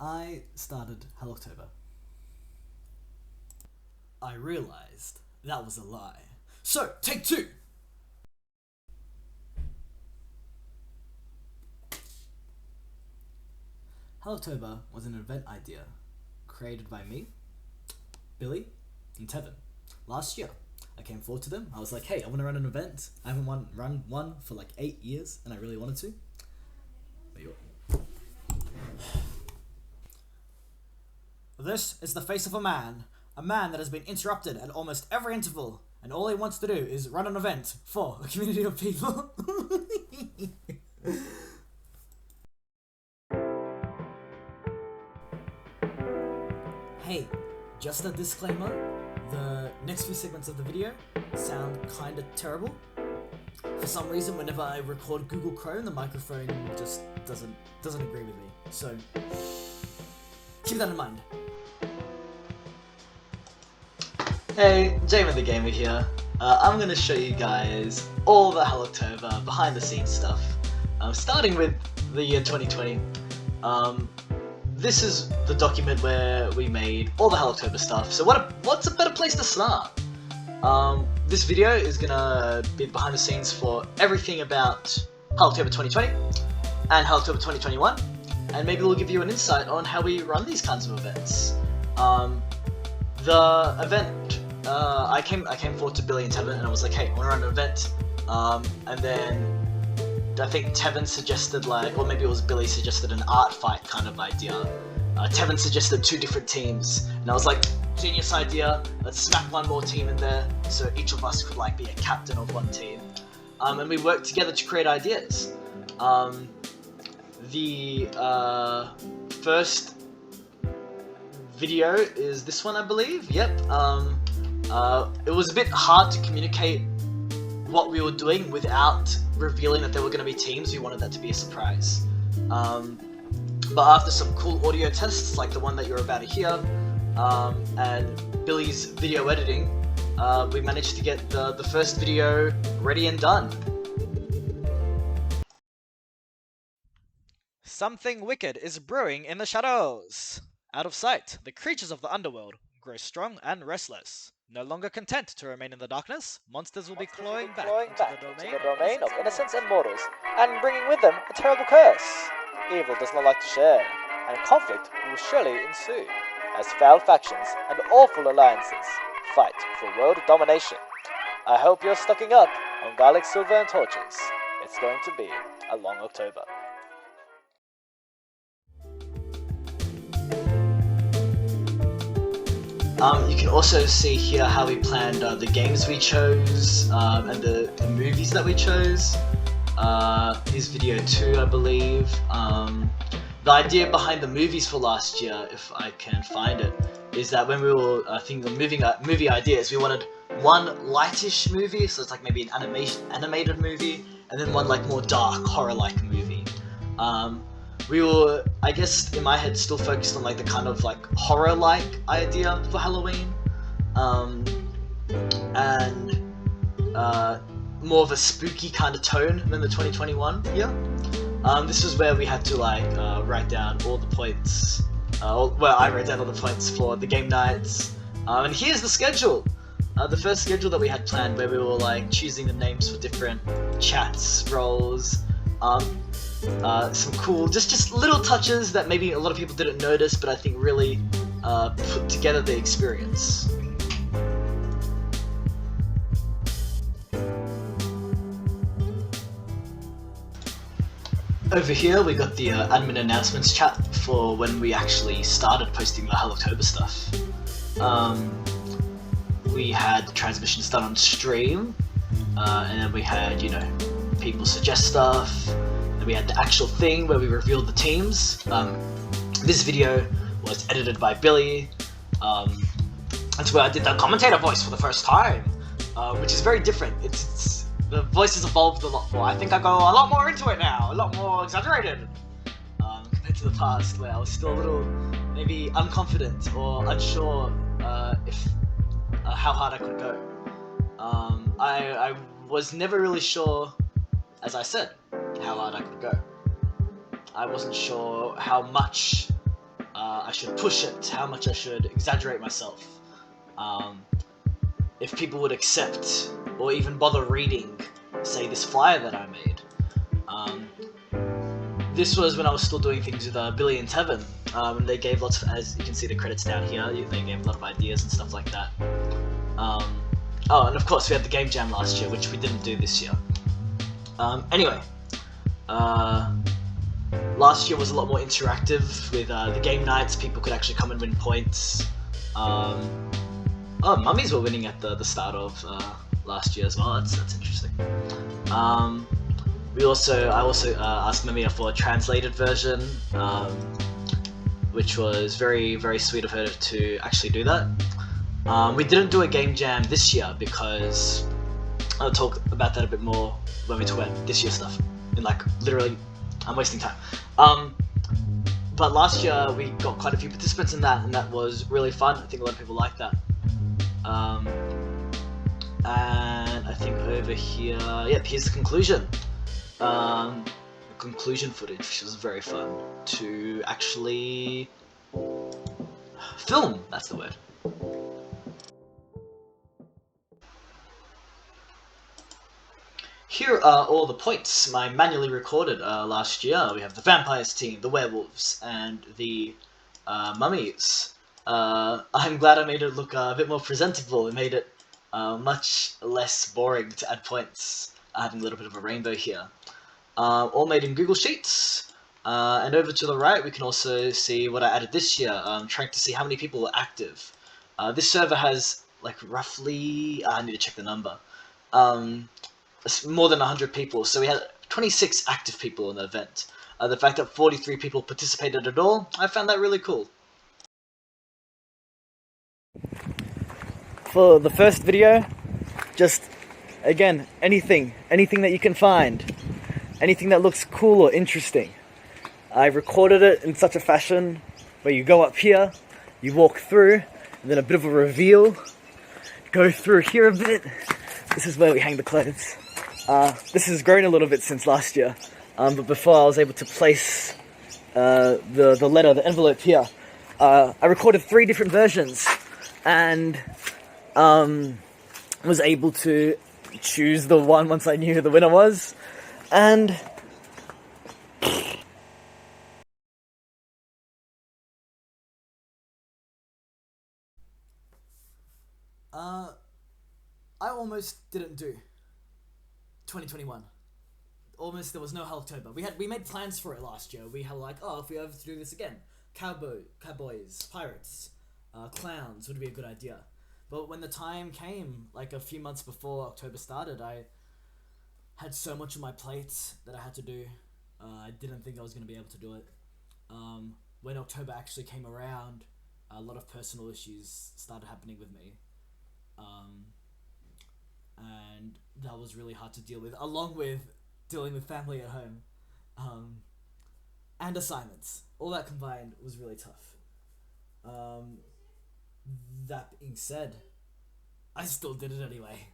I started Halloctober. I realized that was a lie. So, take two! Halloctober was an event idea created by me, Billy, and Tevin. Last year, I came forward to them. I was like, hey, I want to run an event. I haven't run one for like 8 years, and I really wanted to. This is the face of a man that has been interrupted at almost every interval, and all he wants to do is run an event for a community of people. Hey, just a disclaimer, the next few segments of the video sound kinda terrible. For some reason, whenever I record Google Chrome, the microphone just doesn't agree with me, so keep that in mind. Hey, Jamie the Gamer here. I'm going to show you guys all the Halloctober behind the scenes stuff. Starting with the year 2020. This is the document where we made all the Halloctober stuff. So what's a better place to start? This video is going to be behind the scenes for everything about Halloctober 2020 and Halloctober 2021. And maybe we'll give you an insight on how we run these kinds of events. The event, I came forward to Billy and Tevin and I was like, hey, I want to run an event. And then I think Tevin suggested or maybe it was Billy suggested an art fight kind of idea. Tevin suggested 2 different teams, and I was like, genius idea, let's smack one more team in there, so each of us could be a captain of one team. And we worked together to create ideas. The first video is this one, I believe. Yep. It was a bit hard to communicate what we were doing without revealing that there were going to be teams. We wanted that to be a surprise. But after some cool audio tests, like the one that you're about to hear, and Billy's video editing, we managed to get the first video ready and done. Something wicked is brewing in the shadows. Out of sight, the creatures of the underworld grow strong and restless. No longer content to remain in the darkness, monsters will be clawing back into the domain of innocents and mortals, and bringing with them a terrible curse. Evil does not like to share, and conflict will surely ensue, as foul factions and awful alliances fight for world domination. I hope you're stocking up on garlic, silver, and torches. It's going to be a long October. You can also see here how we planned the games we chose, and the movies that we chose. Here's video 2, I believe. The idea behind the movies for last year, if I can find it, is that when we were thinking of movie ideas, we wanted one lightish movie, so it's like maybe an animated movie, and then one more dark horror-like movie. We were, I guess, in my head, still focused on the kind of horror-like idea for Halloween, and more of a spooky kind of tone than the 2021 year. This is where we had to write down all the points. Well, I wrote down all the points for the game nights, and here's the schedule. The first schedule that we had planned, where we were choosing the names for different chats, roles. Some cool, just little touches that maybe a lot of people didn't notice, but I think really put together the experience. Over here we got the admin announcements chat for when we actually started posting the Halloctober stuff. We had the transmissions done on stream, and then we had, people suggest stuff. We had the actual thing where we revealed the teams. This video was edited by Billy. That's where I did the commentator voice for the first time, which is very different. The voice has evolved a lot more. I think I go a lot more into it now, a lot more exaggerated, compared to the past, where I was still a little maybe unconfident or unsure how hard I could go. I was never really sure, as I said, how hard I could go. I wasn't sure how much I should push it, how much I should exaggerate myself. If people would accept or even bother reading, say, this flyer that I made. This was when I was still doing things with Billy and Tevin, and they gave lots of, as you can see the credits down here, they gave a lot of ideas and stuff like that. Oh, and of course we had the game jam last year, which we didn't do this year. Anyway, last year was a lot more interactive with the game nights. People could actually come and win points. Oh, mummies were winning at the start of last year as well. That's interesting. I also asked Mamiya for a translated version, which was very, very sweet of her to actually do that. We didn't do a game jam this year because I'll talk about that a bit more when we talk about this year's stuff. In literally, I'm wasting time. But last year we got quite a few participants in that, and that was really fun. I think a lot of people liked that. And I think over here, yep, here's the conclusion. Conclusion footage, which was very fun to actually film. That's the word. Here are all the points I manually recorded last year. We have the vampires team, the werewolves, and the mummies. I'm glad I made it look a bit more presentable. It made it much less boring to add points, having a little bit of a rainbow here. All made in Google Sheets. And over to the right, we can also see what I added this year. Trying to see how many people were active. This server has roughly, I need to check the number. More than 100 people. So we had 26 active people in the event. The fact that 43 people participated at all, I found that really cool. For the first video, just again, anything that you can find. Anything that looks cool or interesting. I recorded it in such a fashion where you go up here, you walk through, and then a bit of a reveal, go through here a bit. This is where we hang the clothes. This has grown a little bit since last year, but before I was able to place the letter, the envelope here. I recorded 3 different versions, and was able to choose the one once I knew who the winner was. And I almost didn't do 2021. Almost, there was no Halloctober. We made plans for it last year. We had if we ever to do this again, cowboys, pirates, clowns would be a good idea. But when the time came, a few months before October started, I had so much on my plate that I had to do. I didn't think I was going to be able to do it. When October actually came around, a lot of personal issues started happening with me. And that was really hard to deal with, along with dealing with family at home. And assignments. All that combined was really tough. That being said, I still did it anyway.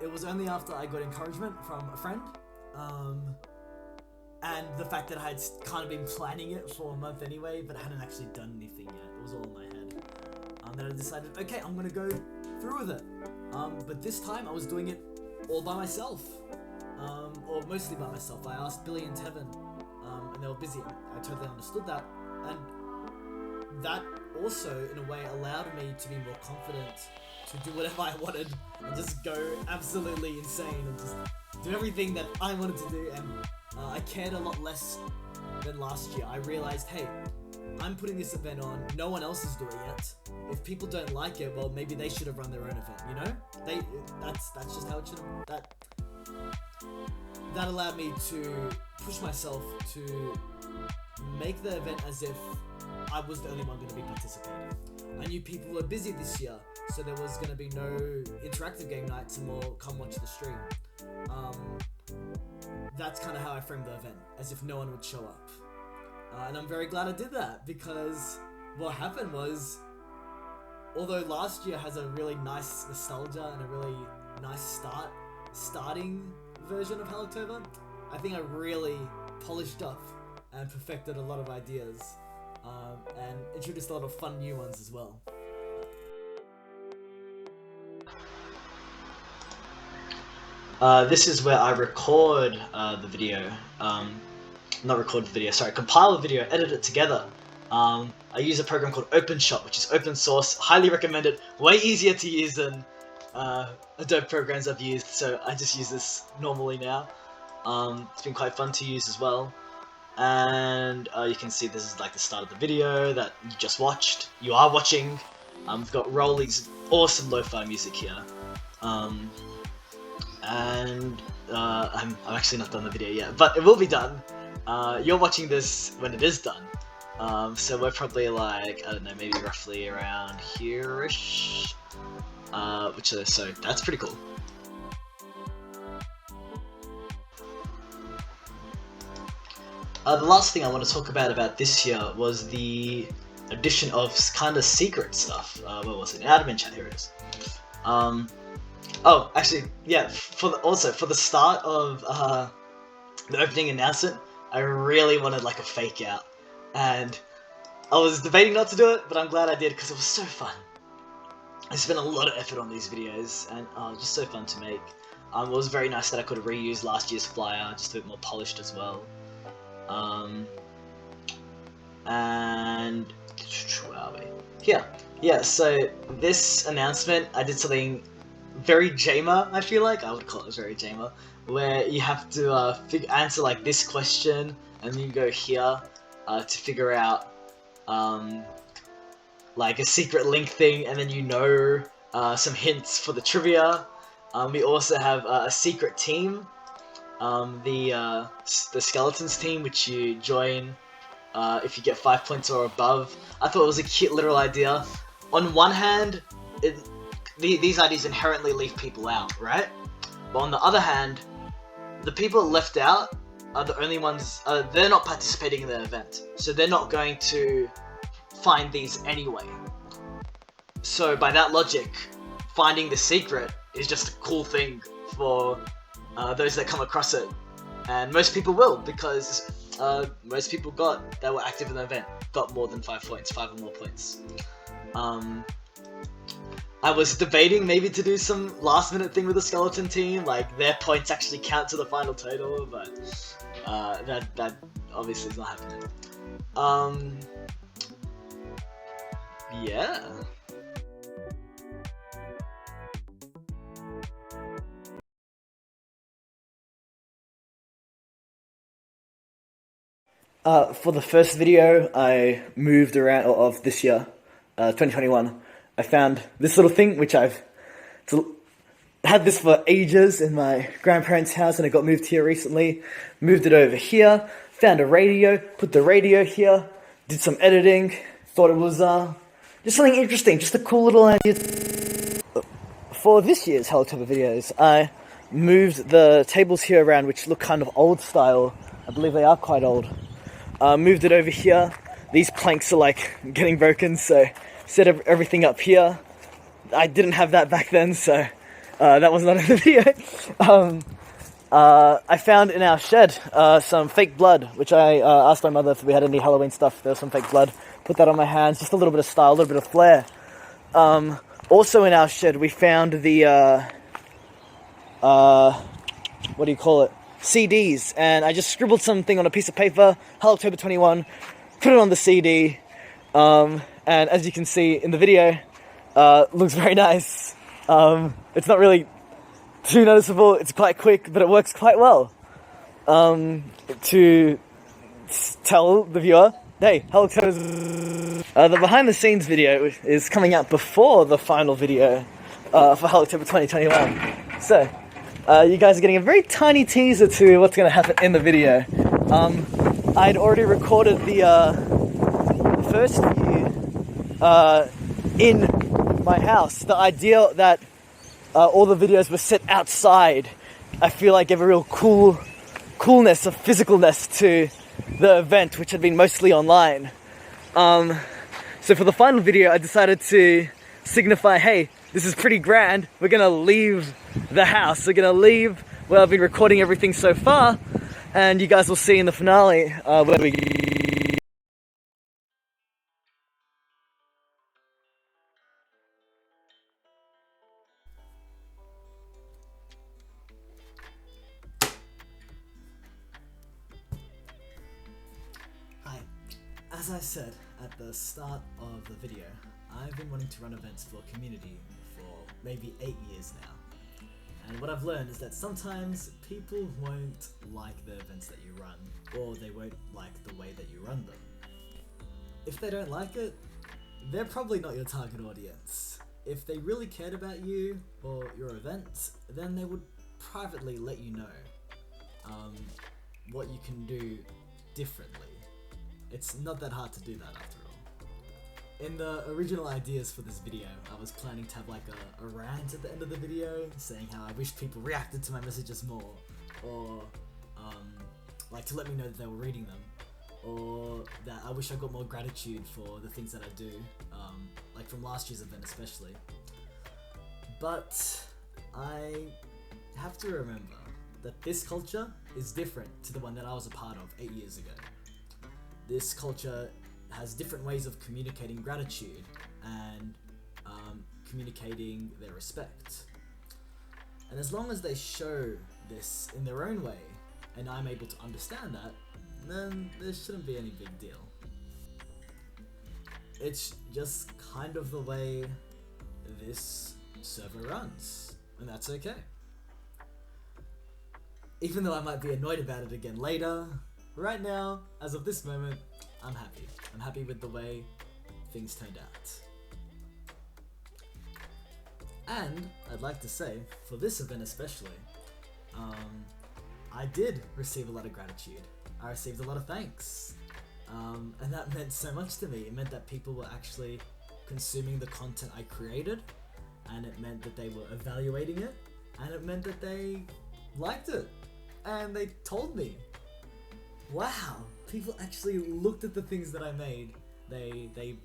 It was only after I got encouragement from a friend, and the fact that I had kind of been planning it for a month anyway, but I hadn't actually done anything yet. It was all in my head. Then I decided, okay, I'm gonna go through with it. But this time I was doing it all by myself, or mostly by myself. I asked Billy and Tevin, and they were busy. I totally understood that, and that also, in a way, allowed me to be more confident to do whatever I wanted and just go absolutely insane and just do everything that I wanted to do. And I cared a lot less than last year. I realized, hey, I'm putting this event on, no one else is doing it. If people don't like it, well, maybe they should have run their own event, you know? That's just how it should have. That allowed me to push myself to make the event as if I was the only one going to be participating. I knew people were busy this year, so there was going to be no interactive game nights and more come watch the stream. That's kind of how I framed the event, as if no one would show up. And I'm very glad I did that, because what happened was although last year has a really nice nostalgia and a really nice starting version of Halloctober, I think I really polished up and perfected a lot of ideas, and introduced a lot of fun new ones as well. This is where I record the video. Not record the video, sorry, compile the video, edit it together. I use a program called OpenShot, which is open source, highly recommended, way easier to use than Adobe programs I've used, so I just use this normally now. It's been quite fun to use as well. And you can see this is like the start of the video that you just watched. You are watching. We've got Rolly's awesome lo-fi music here. I'm actually not done the video yet, but it will be done. You're watching this when it is done. So we're probably like, I don't know, maybe roughly around here-ish. So that's pretty cool. The last thing I want to talk about this year was the addition of kind of secret stuff. Where was it? Admin chat, here it is. Oh, actually, yeah, for the start of the opening announcement, I really wanted like a fake out. And I was debating not to do it, but I'm glad I did because it was so fun. I spent a lot of effort on these videos, and just so fun to make. It was very nice that I could reuse last year's flyer, just a bit more polished as well. And where are we? Here. Yeah, so this announcement, I did something very Jamer, I feel like. I would call it very Jamer, where you have to answer like this question, and then you go here to figure out like a secret link thing, and then you know some hints for the trivia. We also have a secret team. The Skeletons team, which you join if you get 5 points or above. I thought it was a cute little idea. On one hand, these ideas inherently leave people out, right? But on the other hand, the people left out are the only ones, they're not participating in the event, so they're not going to find these anyway. So by that logic, finding the secret is just a cool thing for those that come across it, and most people will, because most people that were active in the event got more than 5 points, 5 or more points. I was debating maybe to do some last minute thing with the skeleton team, like their points actually count to the final total, but that obviously is not happening. Yeah. For the first video I moved around of this year, 2021, I found this little thing, which I've had this for ages in my grandparents' house, and it got moved here recently. Moved it over here, found a radio, put the radio here, did some editing, thought it was just something interesting, just a cool little idea. For this year's Halloctober videos, I moved the tables here around, which look kind of old style. I believe they are quite old. Moved it over here. These planks are like getting broken, so set everything up here. I didn't have that back then, so that was not in the video. I found in our shed some fake blood, which I asked my mother if we had any Halloween stuff. There was some fake blood. Put that on my hands, just a little bit of style, a little bit of flair. Also in our shed, we found the what do you call it? CDs, and I just scribbled something on a piece of paper, Halloctober 21, put it on the CD, and as you can see in the video, looks very nice. It's not really too noticeable, it's quite quick, but it works quite well to tell the viewer, hey, Halloctober. The behind the scenes video is coming out before the final video for Halloctober 2021, so you guys are getting a very tiny teaser to what's going to happen in the video. I'd already recorded the first view in my house. The idea that all the videos were set outside, I feel like gave a real coolness, a physicalness to the event, which had been mostly online. So for the final video, I decided to signify, hey, this is pretty grand. We're gonna leave the house. We're gonna leave where I've been recording everything so far, and you guys will see in the finale when we. Hi. As I said at the start of the video, I've been wanting to run events for community for maybe 8 years now. And what I've learned is that sometimes people won't like the events that you run, or they won't like the way that you run them. If they don't like it, they're probably not your target audience. If they really cared about you or your event, then they would privately let you know what you can do differently. It's not that hard to do that after all. In the original ideas for this video, I was planning to have like a rant at the end of the video saying how I wish people reacted to my messages more, or like to let me know that they were reading them, or that I wish I got more gratitude for the things that I do, like from last year's event especially. But I have to remember that this culture is different to the one that I was a part of 8 years ago. This culture has different ways of communicating gratitude and communicating their respect. And as long as they show this in their own way, and I'm able to understand that, then there shouldn't be any big deal. It's just kind of the way this server runs, and that's okay. Even though I might be annoyed about it again later, right now, as of this moment, I'm happy. I'm happy with the way things turned out. And I'd like to say, for this event especially, I did receive a lot of gratitude. I received a lot of thanks. And that meant so much to me. It meant that people were actually consuming the content I created, and it meant that they were evaluating it, and it meant that they liked it, and they told me. Wow, people actually looked at the things that I made. They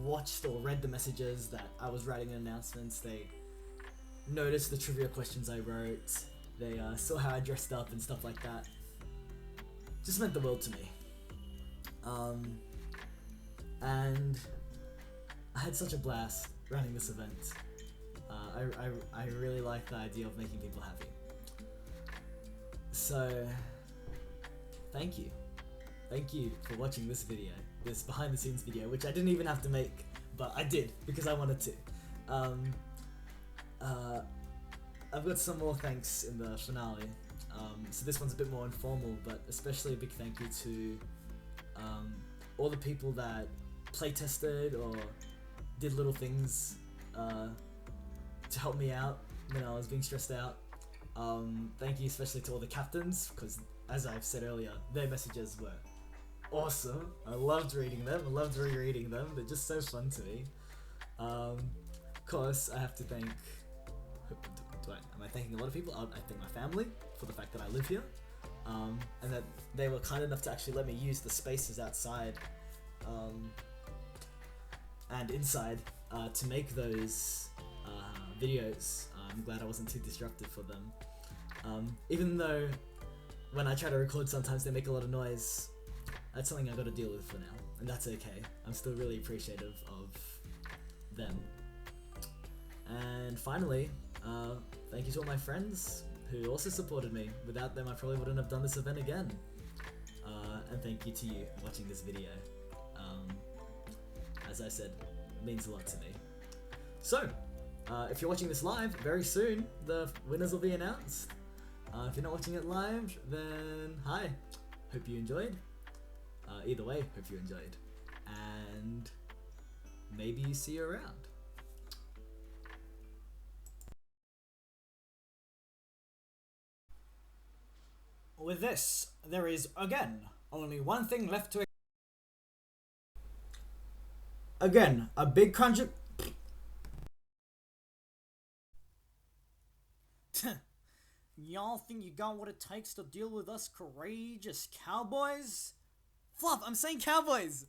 watched or read the messages that I was writing in announcements. They noticed the trivia questions I wrote. They saw how I dressed up and stuff like that. Just meant the world to me. And I had such a blast running this event. I really like the idea of making people happy. So, thank you. Thank you for watching this video, this behind the scenes video, which I didn't even have to make, but I did because I wanted to. I've got some more thanks in the finale. So this one's a bit more informal, but especially a big thank you to all the people that playtested or did little things to help me out when I was being stressed out. Thank you especially to all the captains, because as I've said earlier, their messages were awesome. I loved reading them, I loved rereading them, they're just so fun to me. Of course, I have to thank... Am I thanking a lot of people? I thank my family for the fact that I live here, and that they were kind enough to actually let me use the spaces outside and inside to make those videos. I'm glad I wasn't too disruptive for them. Even though when I try to record sometimes they make a lot of noise, that's something I gotta deal with for now, and that's okay. I'm still really appreciative of them. And finally, thank you to all my friends who also supported me. Without them I probably wouldn't have done this event again. And thank you to you watching this video. As I said, it means a lot to me. So, if you're watching this live, very soon the winners will be announced. If you're not watching it live, then hi, hope you enjoyed. Either way, hope you enjoyed. And maybe see you around. With this, there is, again, only one thing left to... Again, a big crunch... Y'all think you got what it takes to deal with us courageous cowboys? Fluff, I'm saying cowboys!